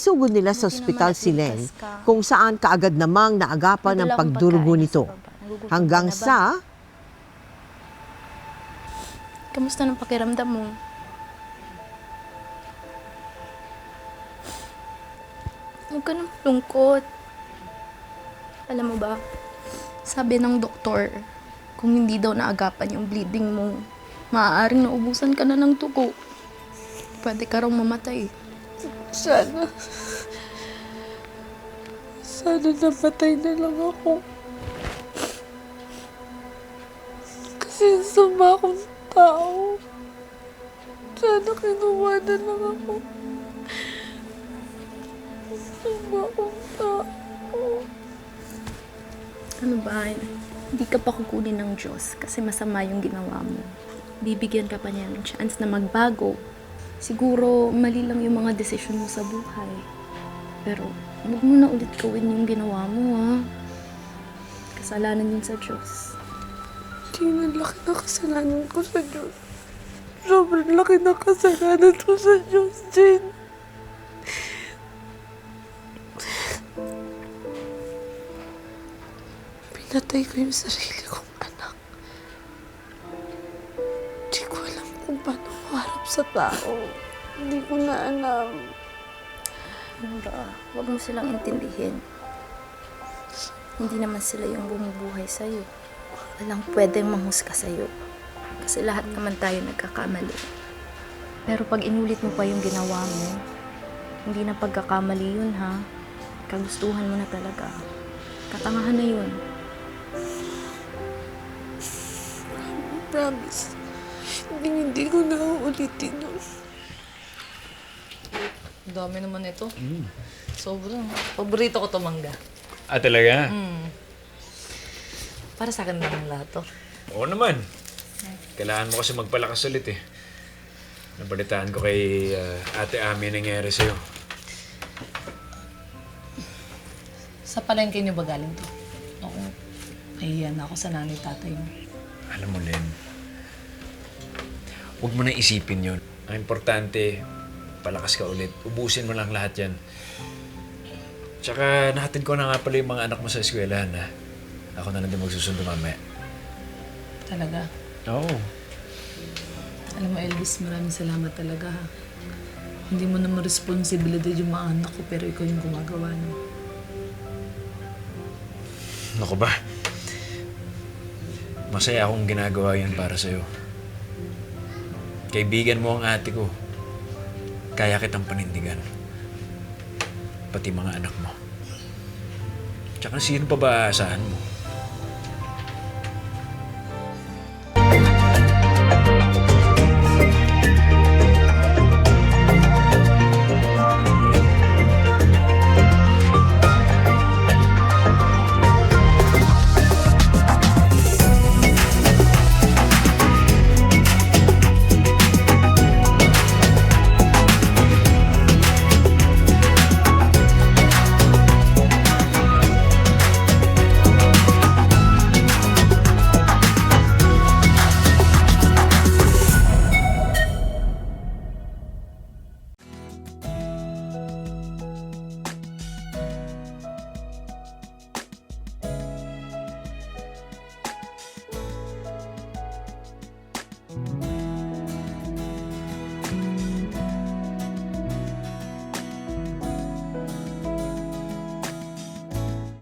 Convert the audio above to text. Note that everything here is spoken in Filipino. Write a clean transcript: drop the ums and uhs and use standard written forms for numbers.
Isugod nila sa ospital si Len, kung saan kaagad namang naagapan ng pagdurugo nito. Hanggang sa... Kamusta ng pakiramdam mo? Huwag ka nang malungkot. Alam mo ba, sabi ng doktor, kung hindi daw naagapan yung bleeding mo, maaaring naubusan ka na ng dugo. Pwede ka raw mamatay. Sana napatay na lang ako. Kasi sama akong tao. Sana kinuha na lang ako. Sama akong tao. Ano ba? Hindi ka pa kukunin ng Diyos kasi masama yung ginawa mo. Bibigyan ka pa niya ng chance na magbago. Siguro mali lang yung mga desisyon mo sa buhay. Pero huwag mo na ulit gawin yung ginawa mo, ha? Kasalanan yun sa Diyos. Hindi na laki na kasalanan ko sa Diyos. Sobrang laki na kasalanan ko sa Diyos, Jane. Pinatay ko yung sarili kong anak. Hindi ko alam kung paano maharap sa tao. Hindi ko na alam. Nora, huwag mo silang intindihin. Hindi naman sila yung bumubuhay sa'yo. Walang pwedeng manghusga sa'yo. Kasi lahat naman tayo nagkakamali. Pero pag inulit mo pa yung ginawa mo, hindi na pagkakamali yun, ha? Kagustuhan mo na talaga. Katangahan na yun. Promise. Hindi ko na uulitin yun. Dami naman ito. Sobrang. Paborito ko to mangga. Ah, talaga? Para sa akin lang lahat to. Oo naman. Kailangan mo kasi magpalakas ulit eh. Nabalitaan ko kay Ate Ami nangyari sa'yo. Sa palengke niyo ba galing to? Oo. Nahihiya na ako sa nanay tatay mo. Alam mo, Len, huwag mo na isipin yun. Ang importante, palakas ka ulit. Ubusin mo lang lahat yan. Tsaka nahatid ko na nga pala yung mga anak mo sa eskwelahan, ha? Ako na lang din magsusundo mamaya. Talaga. Oo. Alam mo, Elvis, maraming salamat talaga, ha. Hindi mo naman responsibilidad yung mga anak ko, pero ikaw yung gumagawa, no? Naku ba? Masaya akong ginagawa yan para sa'yo. Kaibigan mo ang ate ko. Kaya kitang panindigan. Pati mga anak mo. Tsaka sino pa ba aasahan mo?